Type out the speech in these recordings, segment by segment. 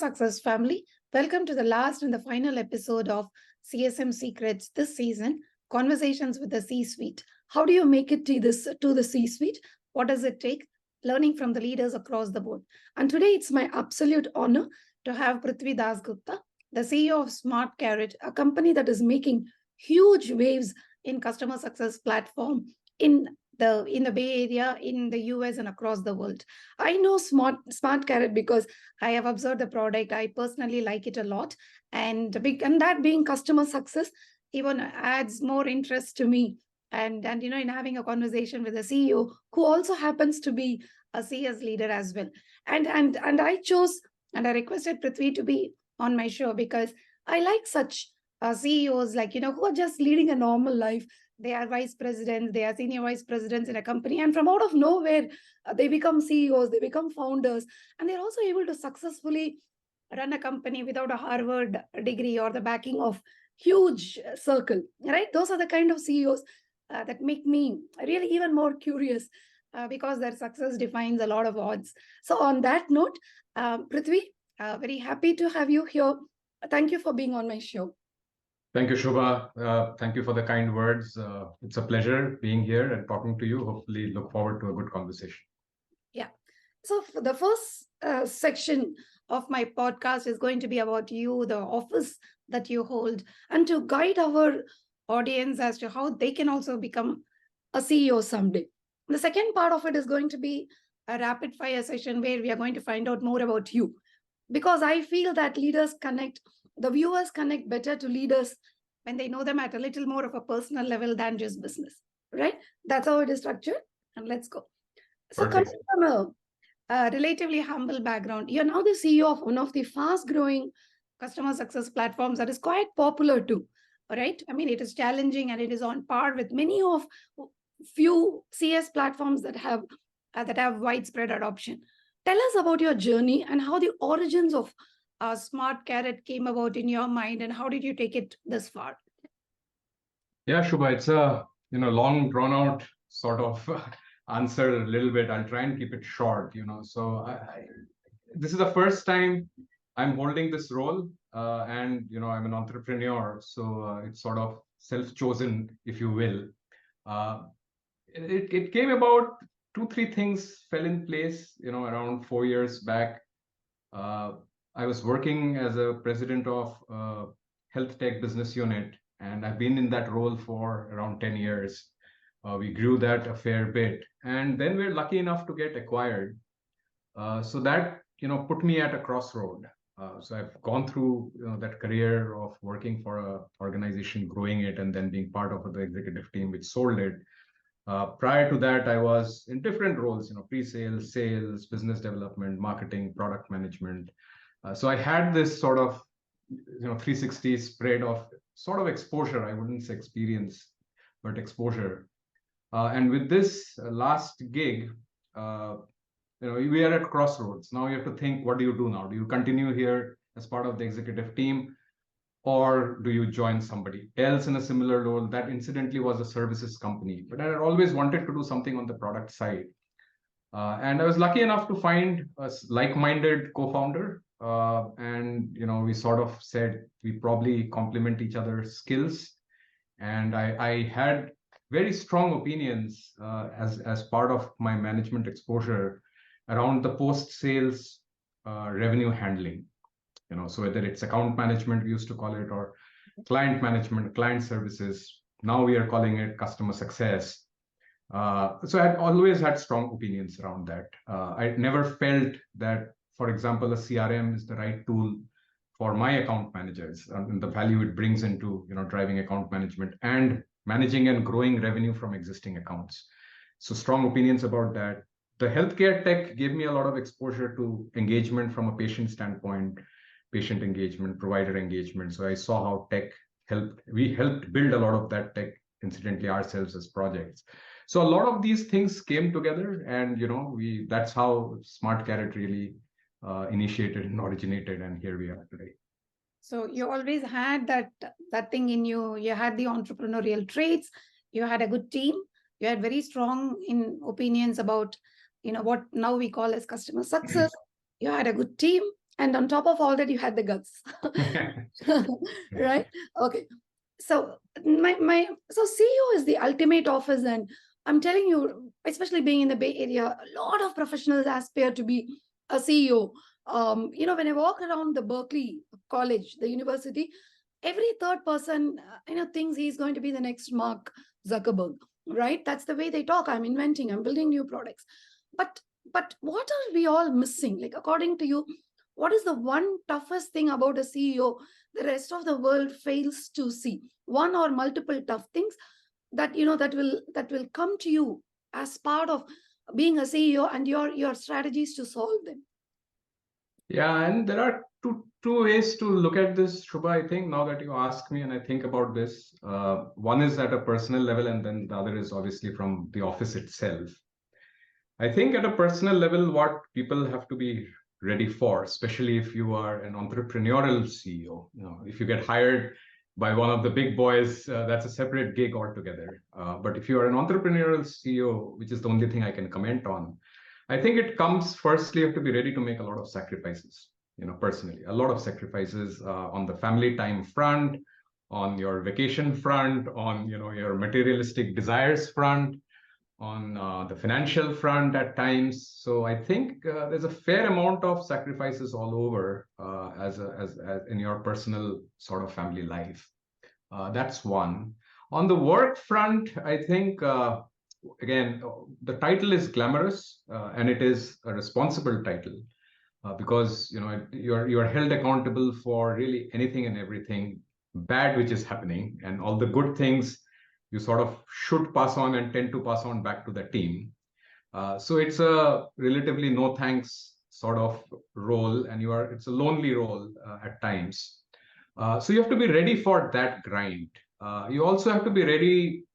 Success family. Welcome to the last and the final episode of CSM Secrets this season, Conversations with the C-Suite. How do you make it to the C-Suite? What does it take? Learning from the leaders across the board. And today it's my absolute honor to have Prithwi Dasgupta, the CEO of SmartKarrot, a company that is making huge waves in customer success platform in the Bay Area, in the US, and across the world. I know SmartKarrot because I have observed the product. I personally like it a lot, and that being customer success even adds more interest to me. And in having a conversation with the CEO who also happens to be a CS leader as well. And I chose and I requested Prithvi to be on my show because I like such CEOs who are just leading a normal life. They are vice presidents, they are senior vice presidents in a company, and from out of nowhere, they become CEOs, they become founders, and they're also able to successfully run a company without a Harvard degree or the backing of huge circle, right? Those are the kind of CEOs that make me really even more curious because their success defines a lot of odds. So on that note, Prithvi, very happy to have you here. Thank you for being on my show. Thank you, Shobha. Thank you for the kind words. It's a pleasure being here and talking to you. Hopefully, look forward to a good conversation. Yeah. So for the first section of my podcast is going to be about you, the office that you hold, and to guide our audience as to how they can also become a CEO someday. The second part of it is going to be a rapid fire session where we are going to find out more about you. Because I feel that the viewers connect better to leaders when they know them at a little more of a personal level than just business, right? That's how it is structured. And let's go. So coming from a relatively humble background, you're now the CEO of one of the fast growing customer success platforms that is quite popular too, right? I mean, it is challenging and it is on par with many of few CS platforms that have widespread adoption. Tell us about your journey and how the origins of SmartKarrot came about in your mind, and how did you take it this far? Yeah, Shubha, it's a long, drawn out sort of answer a little bit. I'll try and keep it short. So this is the first time I'm holding this role, and I'm an entrepreneur, so it's sort of self-chosen, if you will. It came about. 2-3 things fell in place. Around 4 years back. I was working as a president of health tech business unit, and I've been in that role for around 10 years. We grew that a fair bit, and then we're lucky enough to get acquired. So that put me at a crossroad. So I've gone through that career of working for an organization, growing it, and then being part of the executive team which sold it. Prior to that, I was in different roles, pre-sales, sales, business development, marketing, product management. So I had this sort of 360 spread of sort of exposure. I wouldn't say experience, but exposure. And with this last gig, we are at crossroads. Now you have to think, what do you do now? Do you continue here as part of the executive team, or do you join somebody else in a similar role? That incidentally was a services company, but I had always wanted to do something on the product side. And I was lucky enough to find a like-minded co-founder. And we sort of said we probably complement each other's skills. And I had very strong opinions as part of my management exposure around the post-sales revenue handling. So whether it's account management, we used to call it, or client management, client services, now we are calling it customer success. So I always had strong opinions around that. I never felt that, for example, a CRM is the right tool for my account managers and the value it brings into driving account management and managing and growing revenue from existing accounts. So strong opinions about that. The healthcare tech gave me a lot of exposure to engagement from a patient standpoint, patient engagement, provider engagement. So I saw how tech we helped build a lot of that tech, incidentally, ourselves as projects. So a lot of these things came together, and that's how SmartKarrot really initiated and originated, and here we are today. So you always had that thing in you. You had the entrepreneurial traits. You had a good team. You had very strong opinions about what now we call as customer success. You had a good team. And on top of all that, you had the guts. Right? Okay. So so CEO is the ultimate office, and I'm telling you, especially being in the Bay Area, a lot of professionals aspire to be a CEO. When I walk around the Berkeley College, the university, every third person, thinks he's going to be the next Mark Zuckerberg, right? That's the way they talk. I'm inventing, I'm building new products. But what are we all missing? Like, according to you, what is the one toughest thing about a CEO the rest of the world fails to see? One or multiple tough things that that will come to you as part of being a CEO, and your strategies to solve them. Yeah, and there are two ways to look at this, Shubha. I think now that you ask me and I think about this, one is at a personal level, and then the other is obviously from the office itself. I think at a personal level, what people have to be ready for, especially if you are an entrepreneurial CEO, if you get hired by one of the big boys, that's a separate gig altogether. But if you are an entrepreneurial CEO, which is the only thing I can comment on, I think it comes firstly, you have to be ready to make a lot of sacrifices, personally, a lot of sacrifices on the family time front, on your vacation front, on, your materialistic desires front, on the financial front at times. So I think there's a fair amount of sacrifices all over as in your personal sort of family life. That's one. On the work front, I think again the title is glamorous, and it is a responsible title because you're held accountable for really anything and everything bad which is happening, and all the good things you sort of should pass on and tend to pass on back to the team. So it's a relatively no thanks sort of role, and it's a lonely role at times. So you have to be ready for that grind. You also have to be ready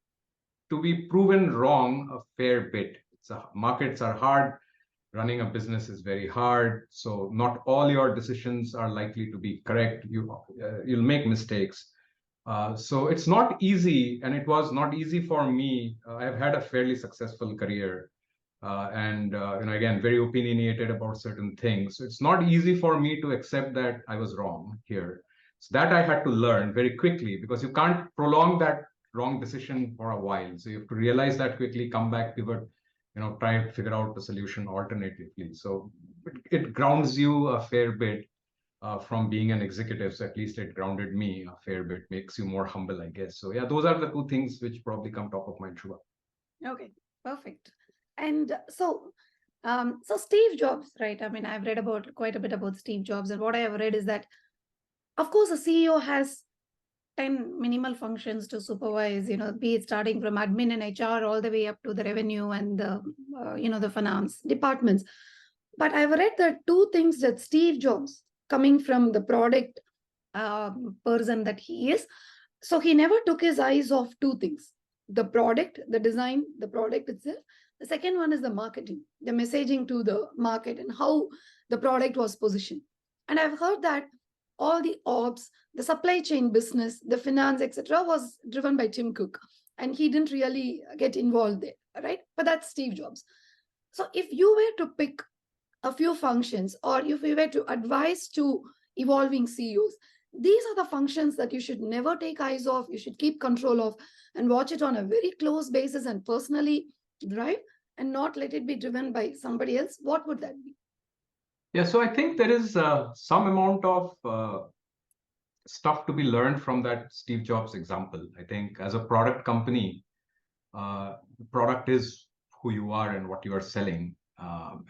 to be proven wrong a fair bit. Markets are hard. Running a business is very hard. So not all your decisions are likely to be correct. You'll make mistakes. So it's not easy, and it was not easy for me. I've had a fairly successful career, and again, very opinionated about certain things. So it's not easy for me to accept that I was wrong here. So that I had to learn very quickly, because you can't prolong that wrong decision for a while. So you have to realize that quickly, come back, pivot, try and figure out the solution alternatively. So it grounds you a fair bit. From being an executive, so at least it grounded me a fair bit, makes you more humble, I guess. So yeah, those are the two things which probably come top of mind, Shubha. Okay, perfect. And so Steve Jobs, right? I mean, I've read about quite a bit about Steve Jobs, and what I have read is that, of course, a CEO has 10 minimal functions to supervise, be it starting from admin and HR all the way up to the revenue and the finance departments. But I've read that two things that Steve Jobs, coming from the product person that he is, so he never took his eyes off two things: the product, the design, the product itself. The second one is the marketing, the messaging to the market, and how the product was positioned. And I've heard that all the ops, the supply chain business, the finance, etc., was driven by Tim Cook, and he didn't really get involved there, right? But that's Steve Jobs. So if you were to pick a few functions, or if we were to advise to evolving CEOs, these are the functions that you should never take eyes off, you should keep control of, and watch it on a very close basis and personally drive, and not let it be driven by somebody else. What would that be? Yeah, so I think there is some amount of stuff to be learned from that Steve Jobs example. I think as a product company, the product is who you are and what you are selling,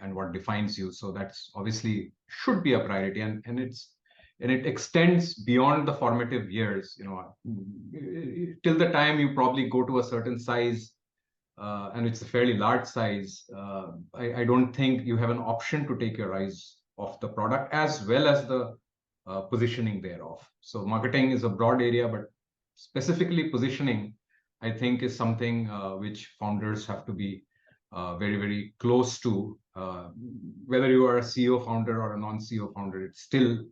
and what defines you. So that's obviously should be a priority, and it extends beyond the formative years. Till the time you probably go to a certain size, and it's a fairly large size. I don't think you have an option to take your eyes off the product as well as the positioning thereof. So marketing is a broad area, but specifically positioning, I think, is something which founders have to be very, very close to. Whether you are a CEO founder or a non-CEO founder, it's still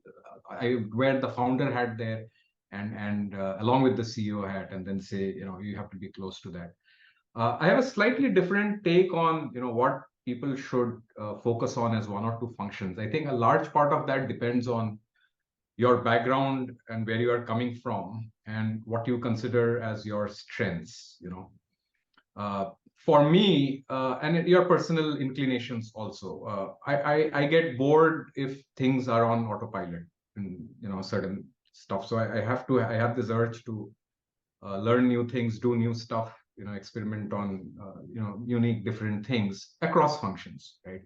I wear the founder hat there, and along with the CEO hat, and then say, you have to be close to that. I have a slightly different take on what people should focus on as one or two functions. I think a large part of that depends on your background and where you are coming from and what you consider as your strengths, for me, and your personal inclinations also. I get bored if things are on autopilot and certain stuff. So I have this urge to learn new things, do new stuff, experiment on unique different things across functions, right?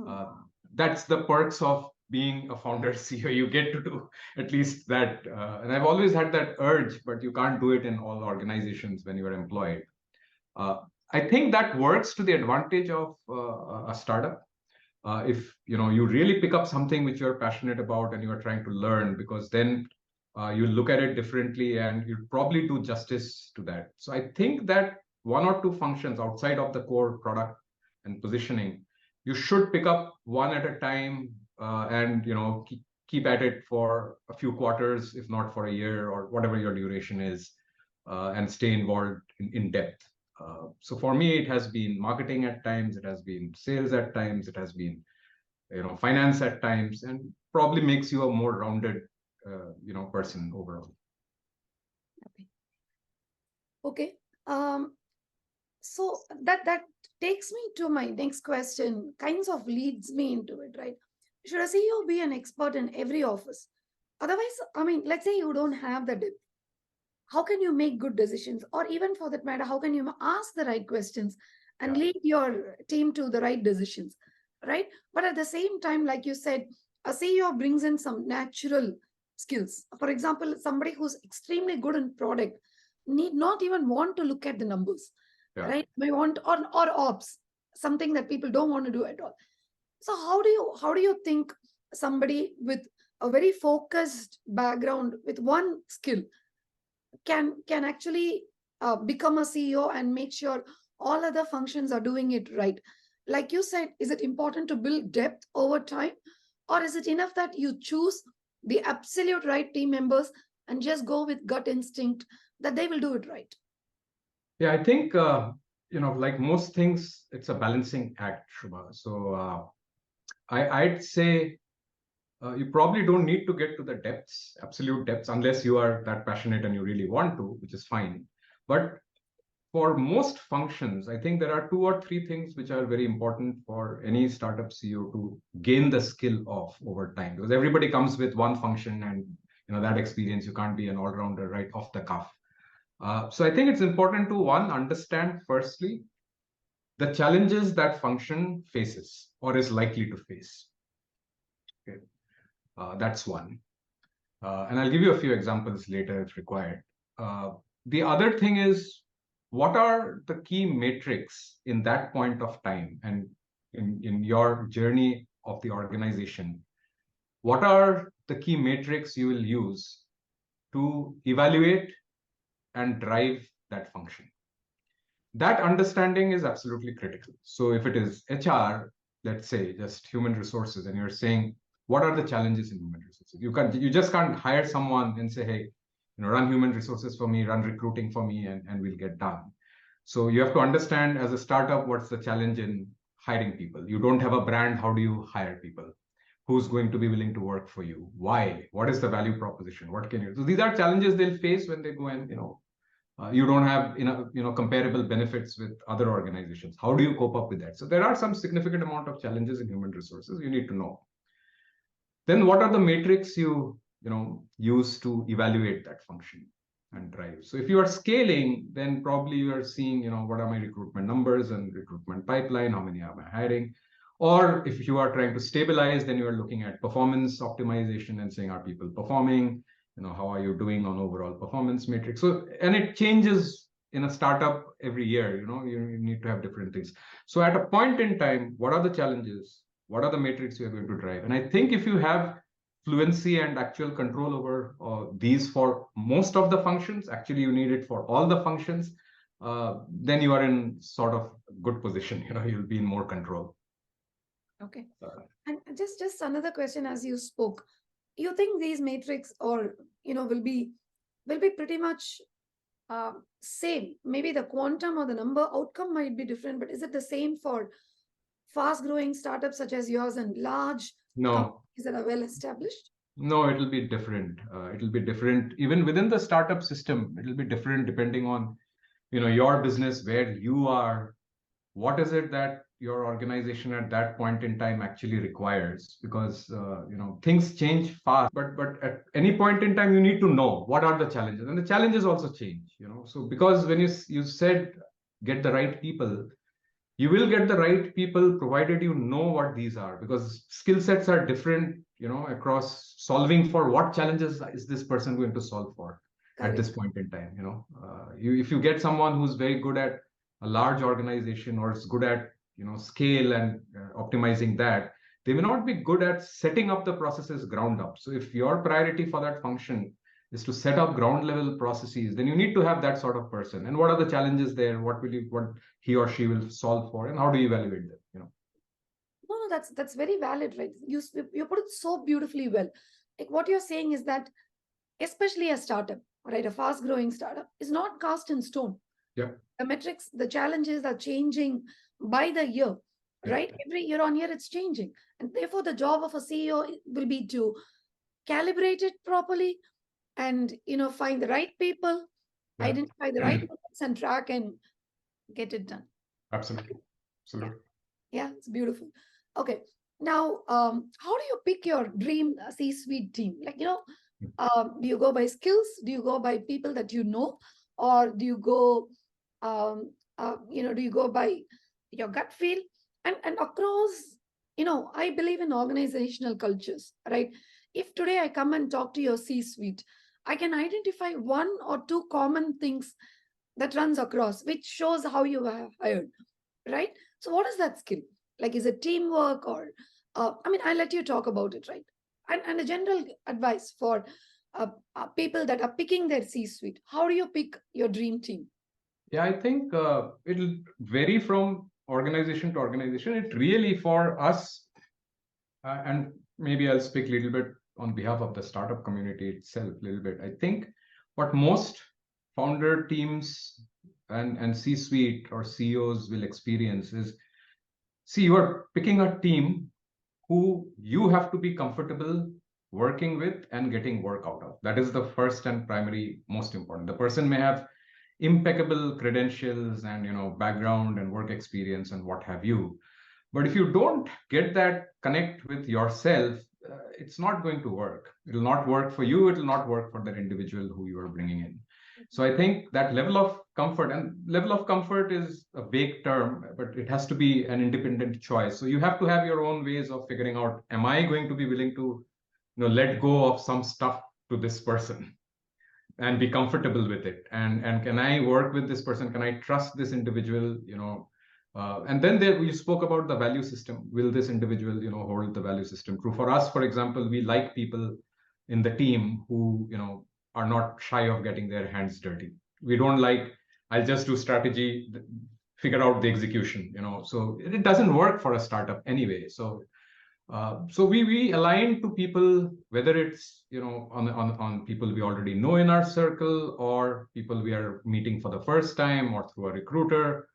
Uh, that's the perks of being a founder CEO. You get to do at least that, and I've always had that urge, but you can't do it in all organizations when you're employed. uh, I think that works to the advantage of a startup. If you really pick up something which you're passionate about and you are trying to learn, because then you look at it differently and you'll probably do justice to that. So I think that one or two functions outside of the core product and positioning, you should pick up one at a time, and keep at it for a few quarters, if not for a year or whatever your duration is, and stay involved in depth. So for me, it has been marketing at times, it has been sales at times, it has been finance at times, and probably makes you a more rounded person overall. Okay. So that takes me to my next question, kinds of leads me into it, right? Should a CEO be an expert in every office? Otherwise, I mean, let's say you don't have the depth. How can you make good decisions? Or even for that matter, how can you ask the right questions and Yeah. lead your team to the right decisions, right? But at the same time, like you said, a CEO brings in some natural skills. For example, somebody who's extremely good in product need not even want to look at the numbers, Yeah. right? May want or ops, something that people don't want to do at all. So how do you think somebody with a very focused background with one skill can actually become a CEO and make sure all other functions are doing it right? Like you said, is it important to build depth over time, or is it enough that you choose the absolute right team members and just go with gut instinct that they will do it right? Yeah, I think like most things, it's a balancing act, Shubha. So I'd say you probably don't need to get to the depths, absolute depths, unless you are that passionate and you really want to, which is fine. But for most functions, I think there are two or three things which are very important for any startup CEO to gain the skill of over time. Because everybody comes with one function, and that experience, you can't be an all-rounder right off the cuff. So I think it's important to understand firstly the challenges that function faces or is likely to face. Okay, that's one. And I'll give you a few examples later if required. The other thing is, what are the key metrics in that point of time and in your journey of the organization? What are the key metrics you will use to evaluate and drive that function? That understanding is absolutely critical. So if it is HR, let's say just human resources, and you're saying, what are the challenges in human resources? You just can't hire someone and say, hey, run human resources for me, run recruiting for me, and we'll get done. So you have to understand as a startup, what's the challenge in hiring people? You don't have a brand. How do you hire people? Who's going to be willing to work for you? Why? What is the value proposition? What can you? So these are challenges they'll face when they go and you don't have comparable benefits with other organizations. How do you cope up with that? So there are some significant amount of challenges in human resources you need to know. Then what are the metrics you use to evaluate that function and drive? So if you are scaling, then probably you are seeing what are my recruitment numbers and recruitment pipeline, how many am I hiring? Or if you are trying to stabilize, then you are looking at performance optimization and saying, are people performing? How are you doing on overall performance metrics? So, and it changes in a startup every year. You need to have different things. So at a point in time, what are the challenges? What are the metrics you're going to drive? And I think if you have fluency and actual control over these for most of the functions, actually you need it for all the functions, then you are in sort of good position. You'll be in more control. Okay. And just another question as you spoke. You think these matrix or will be pretty much same? Maybe the quantum or the number outcome might be different, but is it the same for fast growing startups such as yours and large No, companies that are well established? no, it'll be different. It'll be different even within the startup system. It'll be different depending on, your business, where you are, what is it that your organization at that point in time actually requires, because things change fast, but at any point in time you need to know what are the challenges, and the challenges also change. So because when you said get the right people, you will get the right people provided you know what these are, because skill sets are different, across solving for what challenges is this person going to solve for at this Correct. point in time. If you get someone who's very good at a large organization, or is good at scale and optimizing that, they may not be good at setting up the processes ground up. So if your priority for that function is to set up ground level processes, then you need to have that sort of person. And what are the challenges there? What he or she will solve for, and how do you evaluate them? No, no, that's very valid, right? You put it so beautifully well. Like what you're saying is that especially a startup, right, a fast growing startup is not cast in stone. Yeah. The metrics, the challenges are changing by the year, Yeah. right? Every year on year it's changing, and therefore the job of a CEO will be to calibrate it properly and find the right people, Yeah. identify the right metrics and track and get it done. Absolutely. Absolutely. Yeah, it's beautiful. Okay. Now, how do you pick your dream C-suite team? Like, do you go by skills? Do you go by people that you know? Or do you go, do you go by your gut feel? And across, I believe in organizational cultures, right? If today I come and talk to your C-suite, I can identify one or two common things that runs across, which shows how you have hired, right? So what is that skill? Like, is it teamwork or, I'll let you talk about it, right? And a general advice for people that are picking their C-suite. How do you pick your dream team? Yeah, I think it'll vary from organization to organization. It really, for us, and maybe I'll speak a little bit on behalf of the startup community itself, a little bit. I think what most founder teams and C-suite or CEOs will experience is, see, you are picking a team who you have to be comfortable working with and getting work out of. That is the first and primary most important. The person may have impeccable credentials and background and work experience and what have you, but if you don't get that connect with yourself, it's not going to work. It'll not work for you. It'll not work for that individual who you are bringing in. So I think that level of comfort, and level of comfort is a vague term, but it has to be an independent choice. So you have to have your own ways of figuring out, am I going to be willing to let go of some stuff to this person and be comfortable with it? And can I work with this person? Can I trust this individual? And then there we spoke about the value system. Will this individual hold the value system true? For us, for example, we like people in the team who are not shy of getting their hands dirty. We don't like, I'll just do strategy, figure out the execution. So it doesn't work for a startup anyway. So we align to people, whether it's on people we already know in our circle, or people we are meeting for the first time, or through a recruiter.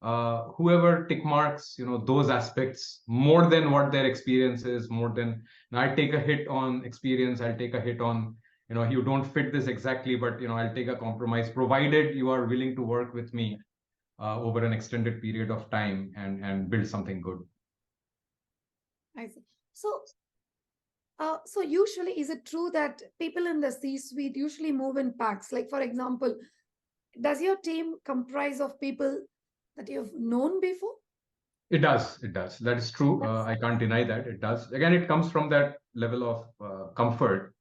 Whoever tick marks those aspects more than what their experience is, more than, I take a hit on experience, I'll take a hit on you don't fit this exactly, but I'll take a compromise, provided you are willing to work with me over an extended period of time and build something good. I see. So usually, is it true that people in the C-suite usually move in packs? Like, for example, does your team comprise of people that you've known before? It does. It does. That is true. I can't deny that. It does. Again, it comes from that level of comfort.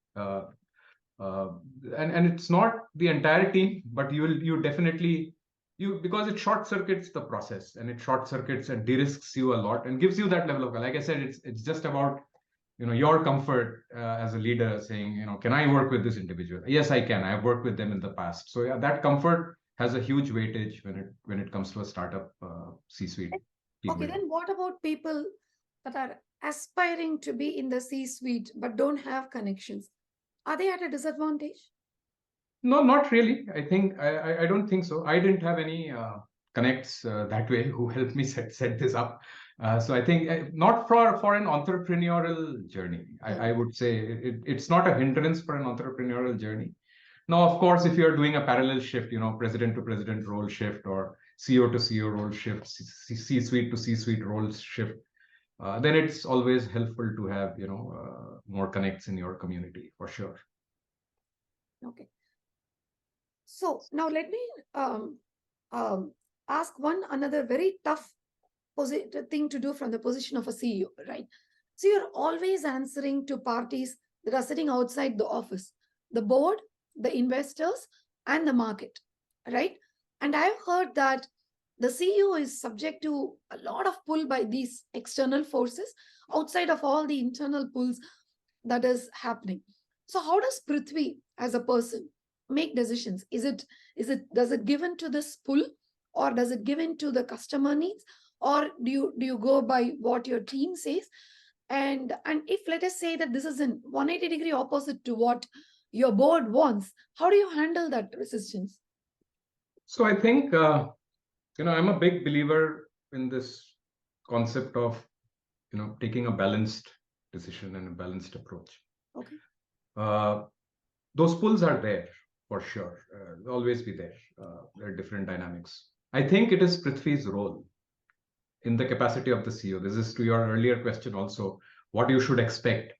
And it's not the entire team, but you definitely, because it short circuits the process, and it short circuits and de-risks you a lot and gives you that level of, like I said, it's just about your comfort as a leader, saying can I work with this individual? Yes, I can. I've worked with them in the past. So yeah, that comfort has a huge weightage when it comes to a startup C-suite. Okay, then what about people that are aspiring to be in the C-suite but don't have connections? Are they at a disadvantage? No, not really. I think I don't think so. I didn't have any connects that way who helped me set this up. So I think not for an entrepreneurial journey. I would say it's not a hindrance for an entrepreneurial journey. Now, of course, if you're doing a parallel shift, president to president role shift or CEO to CEO role shift, C-suite to C-suite role shift, then it's always helpful to have more connects in your community for sure. Okay. So now let me ask another very tough thing to do from the position of a CEO, right? So you're always answering to parties that are sitting outside the office, the board, the investors, and the market, right? And I've heard that the CEO is subject to a lot of pull by these external forces outside of all the internal pulls that is happening. So how does Prithvi as a person make decisions? Does it give in to this pull, or does it give in to the customer needs, or do you go by what your team says? And if, let us say, that this is in 180-degree opposite to what your board wants, how do you handle that resistance? So I think I'm a big believer in this concept of taking a balanced decision and a balanced approach. Okay. Those pulls are there for sure. They'll always be there. There are different dynamics. I think it is Prithvi's role in the capacity of the CEO. This is to your earlier question also, what you should expect.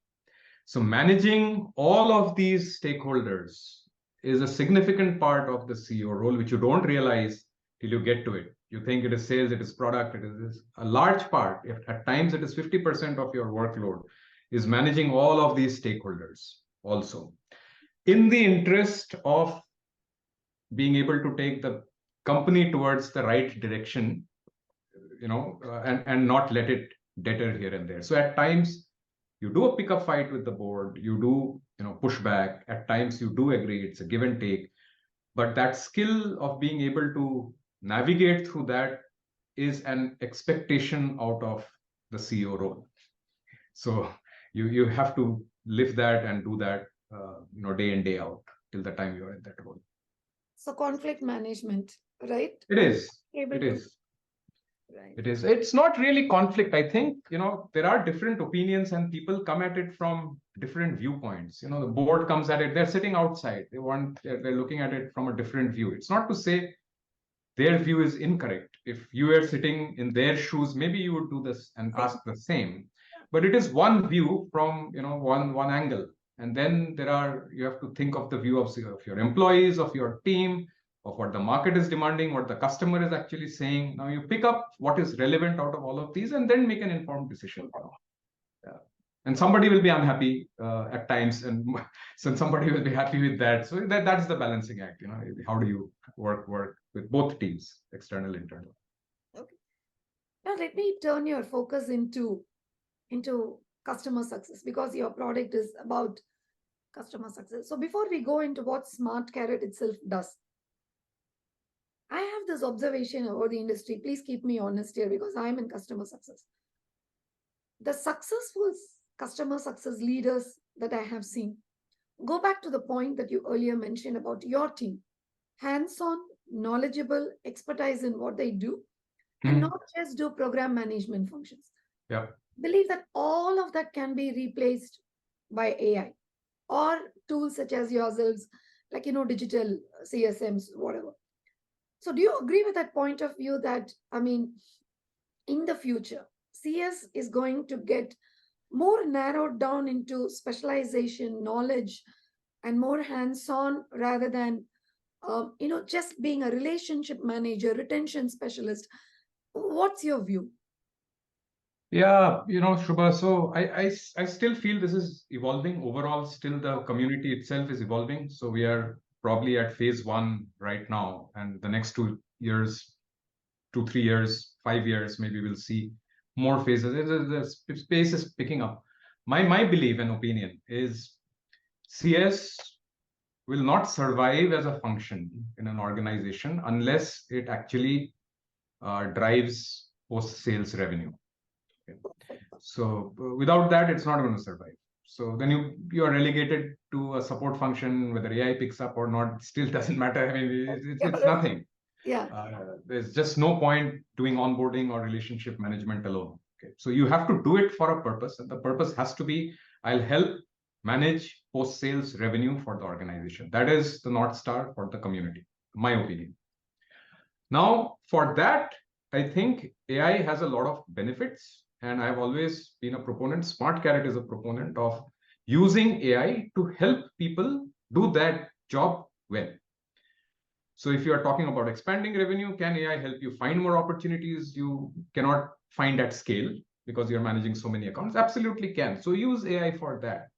So managing all of these stakeholders is a significant part of the CEO role, which you don't realize till you get to it. You think it is sales, it is product, it is a large part. If at times it is 50% of your workload, is managing all of these stakeholders also, in the interest of being able to take the company towards the right direction, and not let it deter here and there. So at times you do a pickup fight with the board, you do push back. At times you do agree, it's a give and take. But that skill of being able to navigate through that is an expectation out of the CEO role. So you have to live that and do that day in, day out till the time you're in that role. So conflict management, right? It is. Right. It is. It's not really conflict. I think, there are different opinions and people come at it from different viewpoints. The board comes at it, they're sitting outside. They're looking at it from a different view. It's not to say their view is incorrect. If you were sitting in their shoes, maybe you would do this and ask the same. But it is one view from, one angle. And then you have to think of the view of your employees, of your team, of what the market is demanding, what the customer is actually saying. Now you pick up what is relevant out of all of these and then make an informed decision. Yeah. And somebody will be unhappy at times, and so somebody will be happy with that. So that's the balancing act. How do you work with both teams, external, internal? Okay. Now let me turn your focus into customer success, because your product is about customer success. So before we go into what SmartKarrot itself does, I have this observation about the industry. Please keep me honest here, because I'm in customer success. The successful customer success leaders that I have seen go back to the point that you earlier mentioned about your team. Hands-on, knowledgeable, expertise in what they do, and not just do program management functions. Yeah. Believe that all of that can be replaced by AI or tools such as yourselves, like, digital CSMs, whatever. So do you agree with that point of view that, in the future, CS is going to get more narrowed down into specialization, knowledge, and more hands-on, rather than, just being a relationship manager, retention specialist? What's your view? Yeah, Shubha, so I still feel this is evolving. Overall, still the community itself is evolving. So we are probably at phase 1 right now. And the next 2 years, 2, 3 years, 5 years, maybe we'll see more phases. The space is picking up. My belief and opinion is CS will not survive as a function in an organization unless it actually drives post-sales revenue. So without that, it's not going to survive. So then you are relegated to a support function, whether AI picks up or not, still doesn't matter. It's nothing. Yeah. There's just no point doing onboarding or relationship management alone. Okay, so you have to do it for a purpose, and the purpose has to be, I'll help manage post-sales revenue for the organization. That is the North Star for the community, my opinion. Now, for that, I think AI has a lot of benefits, and I've always been a proponent. SmartKarrot is a proponent of using AI to help people do that job well. So if you are talking about expanding revenue, can AI help you find more opportunities you cannot find at scale because you're managing so many accounts? Absolutely can. So use AI for that.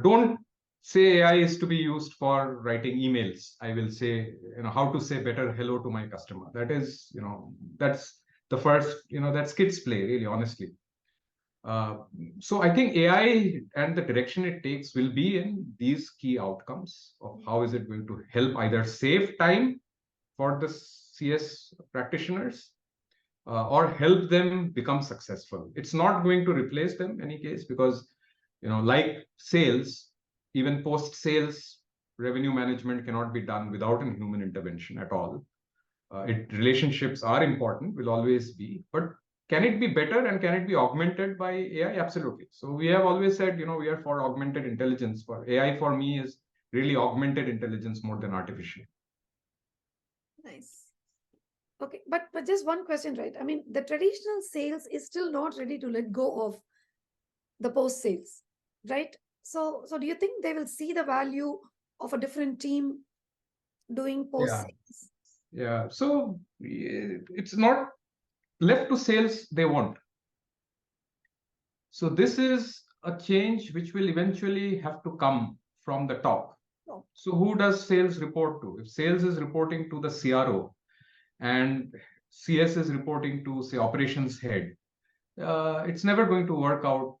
Don't say AI is to be used for writing emails. I will say, how to say better hello to my customer. That is, that's the first, that's kids play, really, honestly. So I think AI and the direction it takes will be in these key outcomes of how is it going to help either save time for the CS practitioners or help them become successful. It's not going to replace them in any case because, like sales, even post-sales revenue management cannot be done without a human intervention at all. Relationships are important, will always be, but can it be better and can it be augmented by AI? Absolutely. So we have always said, we are for augmented intelligence. For AI, for me, is really augmented intelligence more than artificial. Nice. Okay, but just one question, right? I mean, the traditional sales is still not ready to let go of the post sales, right? So do you think they will see the value of a different team doing post sales? Yeah. So it's not left to sales, they won't. So this is a change which will eventually have to come from the top. Oh. So who does sales report to? If sales is reporting to the CRO and CS is reporting to, say, operations head, it's never going to work out.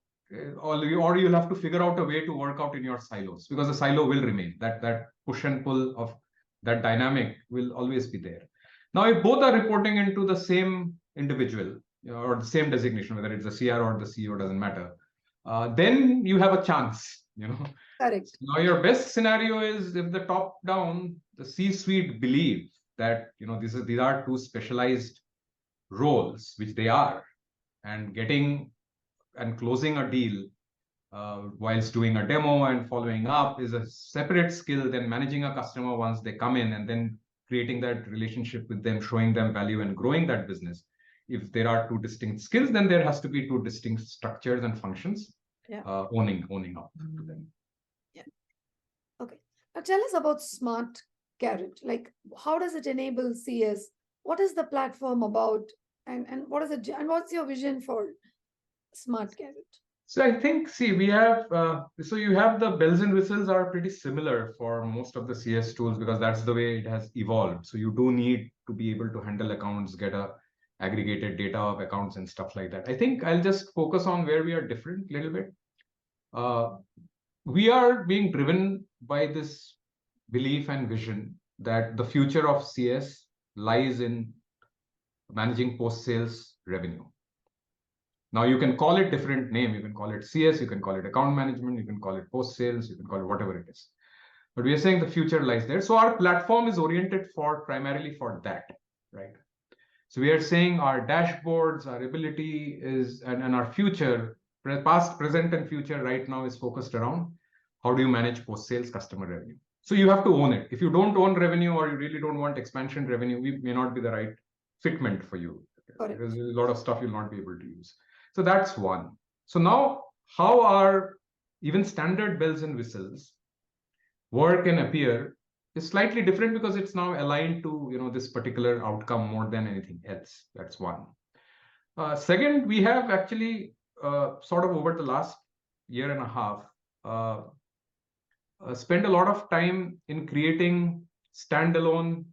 Or you'll have to figure out a way to work out in your silos, because the silo will remain. That push and pull of that dynamic will always be there. Now, if both are reporting into the same individual, or the same designation, whether it's the CR or the CEO, doesn't matter, then you have a chance. Correct. Now, your best scenario is if the top down, the C-suite believe that these are two specialized roles, which they are, and getting and closing a deal whilst doing a demo and following up is a separate skill than managing a customer once they come in and then creating that relationship with them, showing them value and growing that business. If there are two distinct skills, then there has to be two distinct structures and functions owning up to them. Yeah. Okay. Now tell us about SmartKarrot. Like, how does it enable CS? What is the platform about? And what is it? And what's your vision for SmartKarrot? So I think, we have, so you have the bells and whistles are pretty similar for most of the CS tools because that's the way it has evolved. So you do need to be able to handle accounts, get a aggregated data of accounts and stuff like that. I think I'll just focus on where we are different a little bit. We are being driven by this belief and vision that the future of CS lies in managing post-sales revenue. Now, you can call it different name. You can call it CS, you can call it account management, you can call it post-sales, you can call it whatever it is. But we are saying the future lies there. So our platform is oriented primarily for that, right? So we are saying our dashboards, our ability is, and our future, past, present, and future right now is focused around how do you manage post-sales customer revenue. So you have to own it. If you don't own revenue or you really don't want expansion revenue, we may not be the right fitment for you. There's a lot of stuff you'll not be able to use. So that's one. So now, how are even standard bells and whistles work and appear is slightly different because it's now aligned to this particular outcome more than anything else. That's one. Second, we have actually sort of over the last year and a half spent a lot of time in creating standalone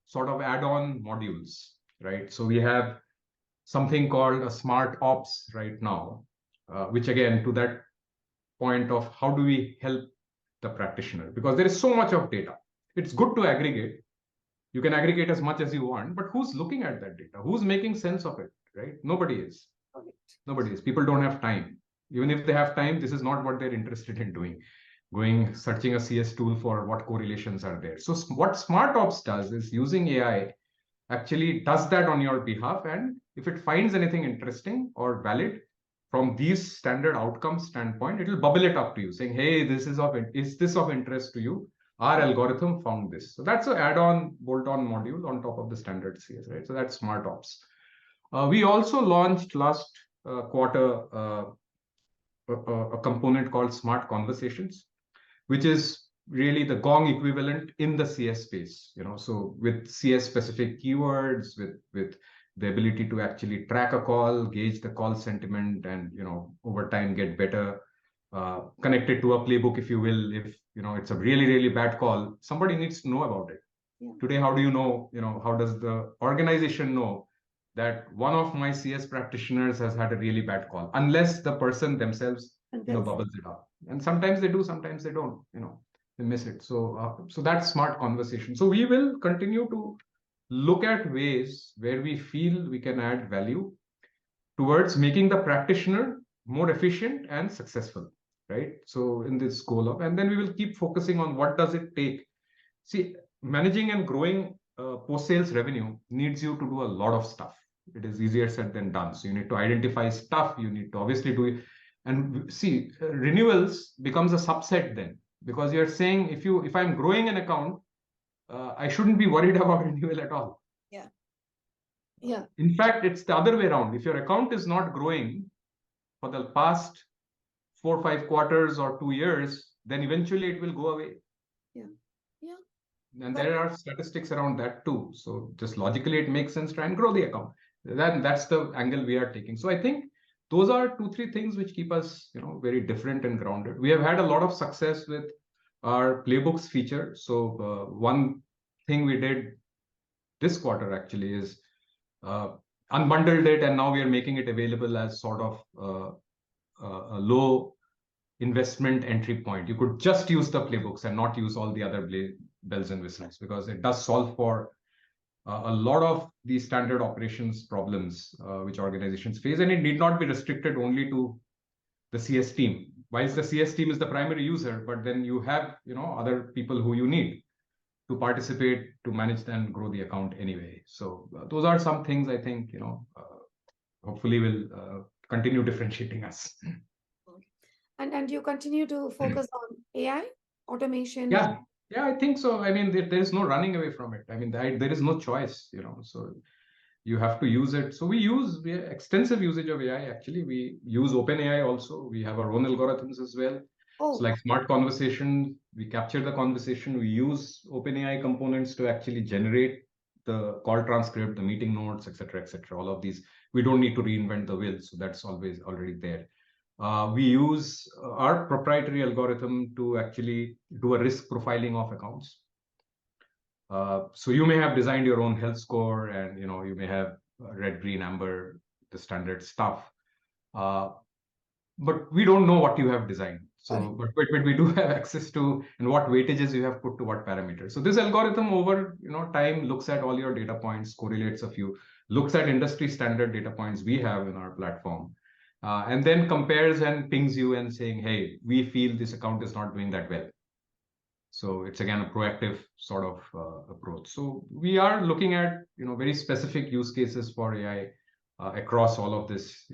sort of add-on modules, right? So we have something called a smart ops right now, which again, to that point of how do we help the practitioner? Because there is so much of data. It's good to aggregate. You can aggregate as much as you want, but who's looking at that data? Who's making sense of it, right? Nobody is. Nobody is. People don't have time. Even if they have time, this is not what they're interested in doing. Searching a CS tool for what correlations are there. So what smart ops does is using AI actually does that on your behalf and if it finds anything interesting or valid from these standard outcomes standpoint, it will bubble it up to you saying, hey, is this of interest to you? Our algorithm found this. So that's an add-on, bolt-on module on top of the standard CS, right? So that's smart ops. We also launched last quarter a component called Smart Conversations, which is really the Gong equivalent in the CS space. So with CS specific keywords, with the ability to actually track a call, gauge the call sentiment, and over time get better. Connected to a playbook, if you will. If it's a really bad call, somebody needs to know about it. Yeah. Today, how do you know? How does the organization know that one of my CS practitioners has had a really bad call, unless the person themselves bubbles it up? And sometimes they do, sometimes they don't. They miss it. So that's smart conversation. So we will continue to look at ways where we feel we can add value towards making the practitioner more efficient and successful, right? So in this goal of, and then we will keep focusing on what does it take. See, managing and growing post-sales revenue needs you to do a lot of stuff. It is easier said than done. So you need to identify stuff. You need to obviously do it. And see, renewals becomes a subset then, because you're saying if I'm growing an account, I shouldn't be worried about renewal at all. Yeah. Yeah. In fact, it's the other way around. If your account is not growing for the past 4 or 5 quarters or 2 years, then eventually it will go away. Yeah. Yeah. And there are statistics around that too. So just logically, it makes sense to try and grow the account. That's the angle we are taking. So I think those are 2-3 things which keep us, very different and grounded. We have had a lot of success with our playbooks feature. So one thing we did this quarter actually is unbundled it, and now we are making it available as sort of a low investment entry point. You could just use the playbooks and not use all the other bells and whistles, because it does solve for a lot of these standard operations problems which organizations face, and it need not be restricted only to the CS team. Whilst the CS team is the primary user, but then you have other people who you need to participate, to manage and grow the account anyway. So those are some things I think hopefully will continue differentiating us. And you continue to focus on AI automation? Yeah, I think so. I mean, there is no running away from it. I mean, there is no choice. So you have to use it. So we have extensive usage of AI. Actually, we use OpenAI also. We have our own algorithms as well. Oh. So like Smart Conversation, we capture the conversation. We use OpenAI components to actually generate the call transcript, the meeting notes, etc., etc. All of these, we don't need to reinvent the wheel. So that's always already there. We use our proprietary algorithm to actually do a risk profiling of accounts. So you may have designed your own health score, and you may have red, green, amber, the standard stuff. But we don't know what you have designed. So, but we do have access to and what weightages you have put to what parameters. So this algorithm over time looks at all your data points, correlates a few, looks at industry standard data points we have in our platform, and then compares and pings you and saying, hey, we feel this account is not doing that well. So it's again a proactive sort of approach. So we are looking at very specific use cases for AI across all of this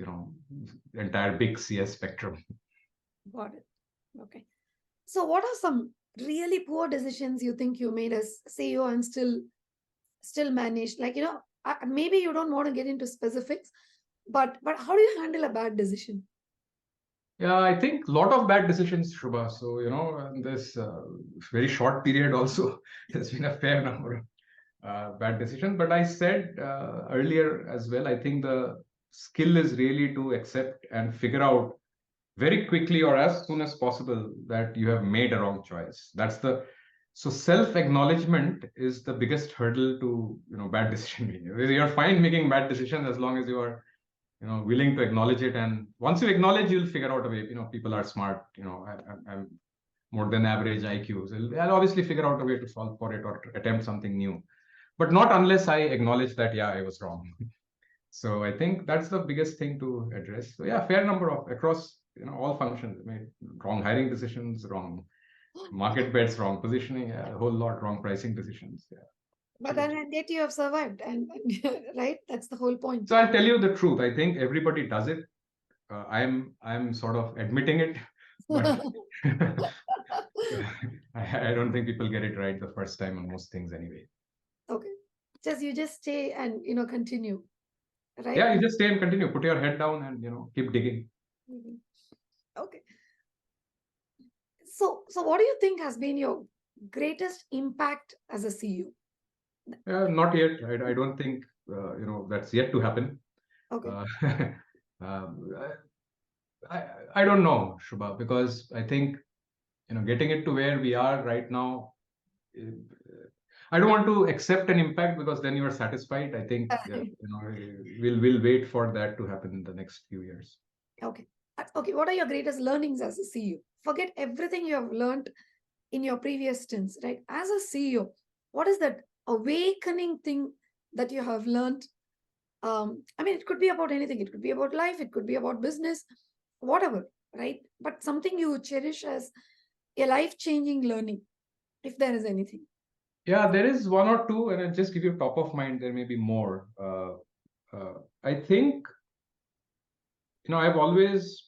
entire big CS spectrum. Got it. Okay. So what are some really poor decisions you think you made as CEO and still managed? Like maybe you don't want to get into specifics, but how do you handle a bad decision? Yeah, I think a lot of bad decisions, Shubha. So, in this very short period also, there's been a fair number of bad decisions. But I said earlier as well, I think the skill is really to accept and figure out very quickly or as soon as possible that you have made a wrong choice. So self-acknowledgement is the biggest hurdle to, bad decision making. You're fine making bad decisions as long as you are willing to acknowledge it. And once you acknowledge, you'll figure out a way. People are smart. I'm more than average IQ. So I'll obviously figure out a way to solve for it or attempt something new. But not unless I acknowledge that, yeah, I was wrong. So I think that's the biggest thing to address. So yeah, fair number of across all functions. I made wrong hiring decisions, wrong market bets, wrong positioning, a whole lot wrong pricing decisions. Yeah. But then yet you have survived, and right, that's the whole point. So I'll tell you the truth. I think everybody does it. I'm sort of admitting it, but I don't think people get it right the first time on most things anyway. Okay, you just stay and continue, right? Yeah, you just stay and continue. Put your head down and keep digging. Mhm. Okay. So what do you think has been your greatest impact as a CEO? Not yet. I don't think that's yet to happen. Okay. Um, I don't know, Shubha, because I think getting it to where we are right now. uh, I don't want to accept an impact because then you are satisfied. I think we'll wait for that to happen in the next few years. Okay. Okay. What are your greatest learnings as a CEO? Forget everything you have learned in your previous stints, right? As a CEO, what is that awakening thing that you have learned? I mean, it could be about anything. It could be about life. It could be about business, whatever, right? But something you cherish as a life-changing learning, if there is anything. Yeah, there is one or two, and I'll just give you top of mind. There may be more. I think I've always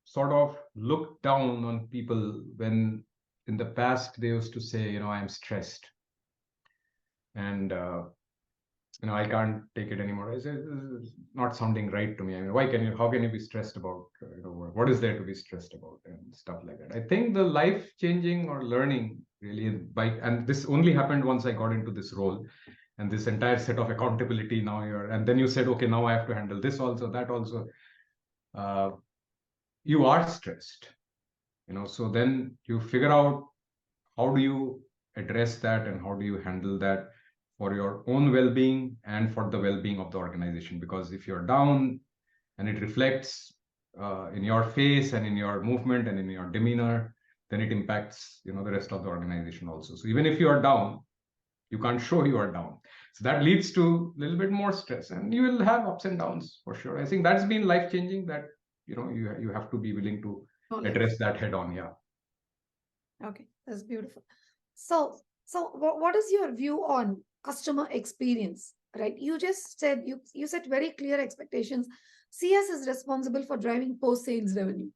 sort of looked down on people when in the past they used to say, I'm stressed, and I can't take it anymore. I said, this is not sounding right to me. I mean, how can you be stressed about, what is there to be stressed about and stuff like that. I think the life changing or learning really and this only happened once I got into this role and this entire set of accountability now and then you said, okay, now I have to handle this also, that also. Uh, you are stressed, so then you figure out how do you address that and how do you handle that for your own well-being and for the well-being of the organization, because if you're down and it reflects in your face and in your movement and in your demeanor, then it impacts the rest of the organization also. So even if you are down, you can't show you are down, so that leads to a little bit more stress and you will have ups and downs for sure. I think that's been life changing, that you have to be willing to address that head on. Yeah. Okay, that's beautiful. So what is your view on customer experience? Right, you just said you set very clear expectations. CS is responsible for driving post sales revenue.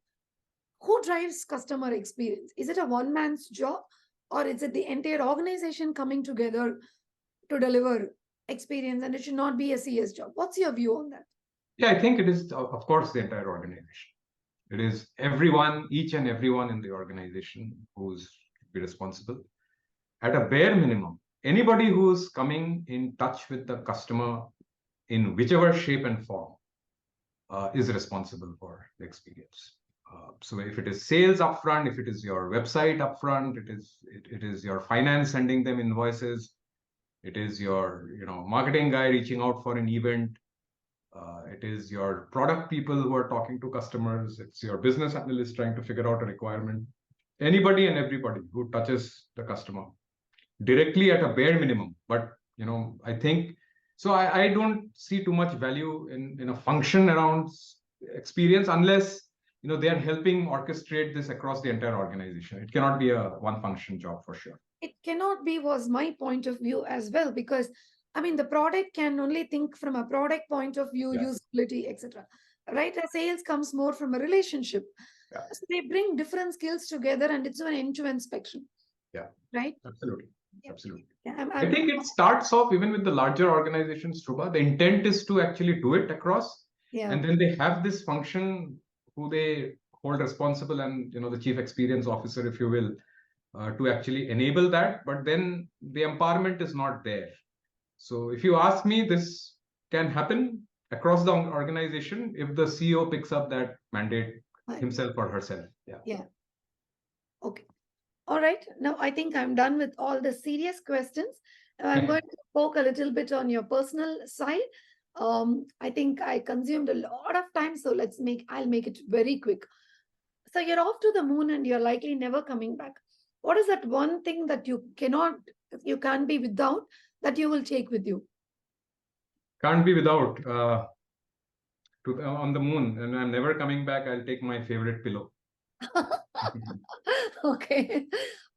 Who drives customer experience? Is it a one man's job, or is it the entire organization coming together to deliver experience? And it should not be a CS job. What's your view on that? Yeah, I think it is, of course, the entire organization. It is everyone, each and everyone in the organization who's be responsible. At a bare minimum, anybody who's coming in touch with the customer in whichever shape and form is responsible for the experience. So if it is sales upfront, if it is your website upfront, it is your finance sending them invoices, it is your marketing guy reaching out for an event, it is your product people who are talking to customers, it's your business analyst trying to figure out a requirement. Anybody and everybody who touches the customer directly at a bare minimum. But I think so. I don't see too much value in a function around experience unless they are helping orchestrate this across the entire organization. It cannot be a one function job for sure. It cannot be, was my point of view as well, because I mean the product can only think from a product point of view, Yeah. usability, etc. Right? A sales comes more from a relationship. Yeah. So they bring different skills together, and it's an end-to-end spectrum. Yeah. Right? Absolutely. Yeah. Absolutely. Yeah, I think it starts off even with the larger organizations, Shruba. The intent is to actually do it across. yeah. And then they have this function who they hold responsible, and the chief experience officer, if you will, to actually enable that. But then the empowerment is not there. So if you ask me, this can happen across the organization if the CEO picks up that mandate himself or herself. Yeah. Yeah. Okay. All right. Now I think I'm done with all the serious questions. I'm going to poke a little bit on your personal side. I think I consumed a lot of time, so I'll make it very quick. So you're off to the moon and you're likely never coming back. What is that one thing that you can't be without, that you will take with you? Can't be without on the moon, and I'm never coming back. I'll take my favorite pillow. Okay.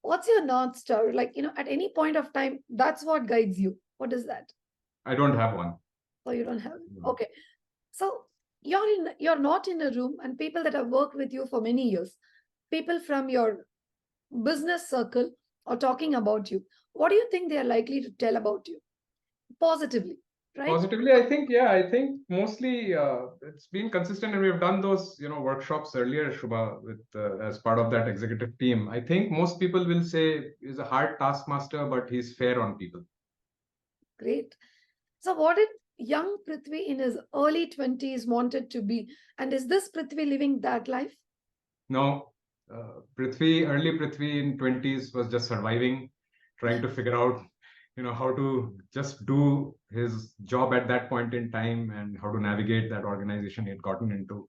What's your North Star? Like, at any point of time, that's what guides you. What is that? I don't have one. Oh, you don't have. No. Okay. So you're not in a room, and people that have worked with you for many years, people from your business circle are talking about you. What do you think they are likely to tell about you? Positively, right? Positively, I think mostly it's been consistent, and we've done those, workshops earlier, Shubha, with as part of that executive team. I think most people will say he's a hard taskmaster, but he's fair on people. Great. So what did young Prithvi in his early 20s wanted to be? And is this Prithvi living that life? No, early Prithvi in 20s was just surviving, trying to figure out, how to just do his job at that point in time and how to navigate that organization he had gotten into.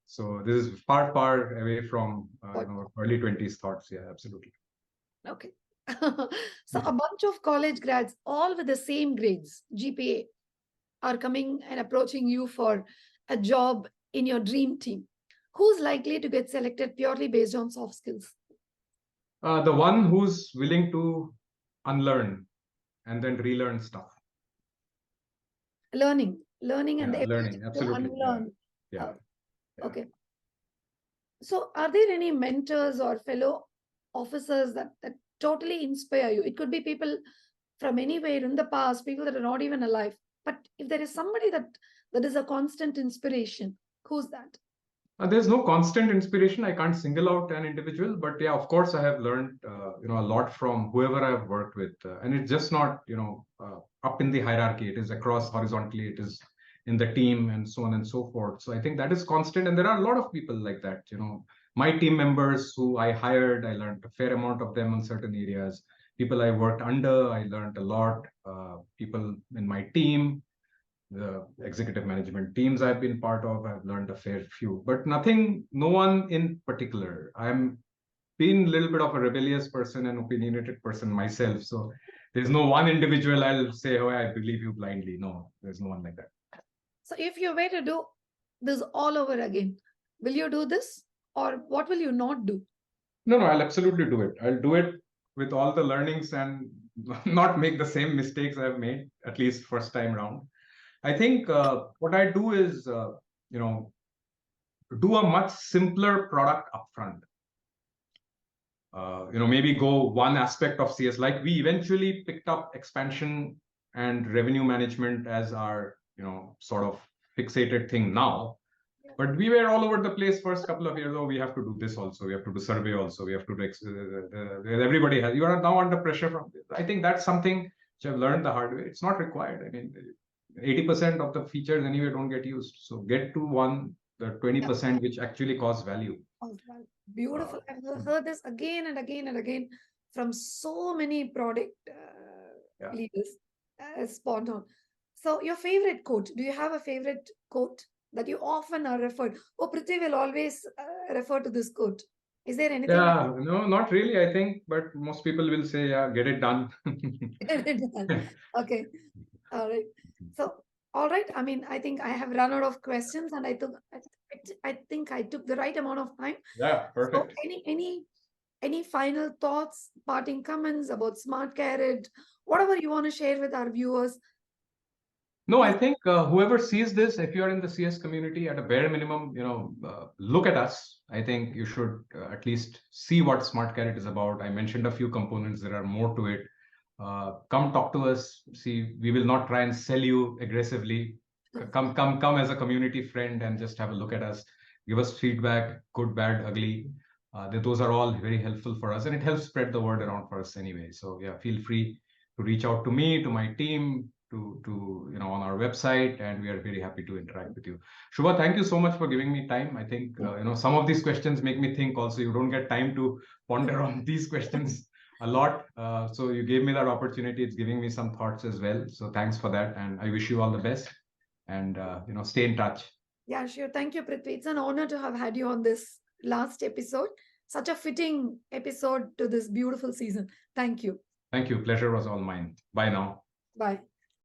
So this is far, far away from early 20s thoughts. Yeah, absolutely. Okay. So a bunch of college grads, all with the same grades, GPA, are coming and approaching you for a job in your dream team. Who's likely to get selected purely based on soft skills? The one who's willing to unlearn and then relearn stuff. Learning and Yeah, the ability learning. to Absolutely. unlearn. Yeah. Uh, Yeah. Okay. So are there any mentors or fellow officers that totally inspire you? It could be people from anywhere in the past, people that are not even alive. But if there is somebody that is a constant inspiration, who's that? There's no constant inspiration. I can't single out an individual, but yeah, of course, I have learned, a lot from whoever I've worked with, and it's just not, up in the hierarchy. It is across horizontally. It is in the team and so on and so forth. So I think that is constant, and there are a lot of people like that. My team members who I hired, I learned a fair amount of them in certain areas. People I worked under, I learned a lot. People in my team, the executive management teams I've been part of, I've learned a fair few, but no one in particular. I'm been a little bit of a rebellious person and opinionated person myself. So there's no one individual I'll say, oh, I believe you blindly. No, there's no one like that. So if you were to do this all over again, will you do this? Or what will you not do? No, I'll absolutely do it. I'll do it with all the learnings and not make the same mistakes I've made, at least first time round. I think what I do is, do a much simpler product upfront. Maybe go one aspect of CS. Like we eventually picked up expansion and revenue management as our, sort of fixated thing now. But we were all over the place first couple of years. Oh, we have to do this also. We have to do survey also. We have to do everybody has. You are now under pressure from this. I think that's something which I've learned the hard way. It's not required. I mean, 80% of the features anyway don't get used. So get to the 20% which actually cause value. Beautiful. I've heard this again and again and again from so many product leaders. Spot on. So your favorite quote, do you have a favorite quote that you often are referred? Oh, Prithvi will always refer to this quote. Is there anything? Yeah, no, not really, I think, but most people will say, yeah, get it done. Get it done. Okay. All right. So, all right. I mean, I think I have run out of questions, and I think I took the right amount of time. Yeah, perfect. So any final thoughts, parting comments about SmartKarrot, whatever you want to share with our viewers? No, I think whoever sees this, if you're in the CS community, at a bare minimum, look at us. I think you should at least see what SmartKarrot is about. I mentioned a few components. There are more to it. Come talk to us. See, we will not try and sell you aggressively. Come as a community friend and just have a look at us. Give us feedback, good, bad, ugly. Those are all very helpful for us, and it helps spread the word around for us anyway. So yeah, feel free to reach out to me, to my team, to on our website, and we are very happy to interact with you. Shubha, thank you so much for giving me time. I think some of these questions make me think also. You don't get time to ponder on these questions a lot, so you gave me that opportunity. It's giving me some thoughts as well, so thanks for that, and I wish you all the best, and stay in touch. Yeah, sure. Thank you, Prithvi. It's an honor to have had you on this last episode. Such a fitting episode to this beautiful season. Thank you. Thank you. Pleasure was all mine. Bye now. Bye.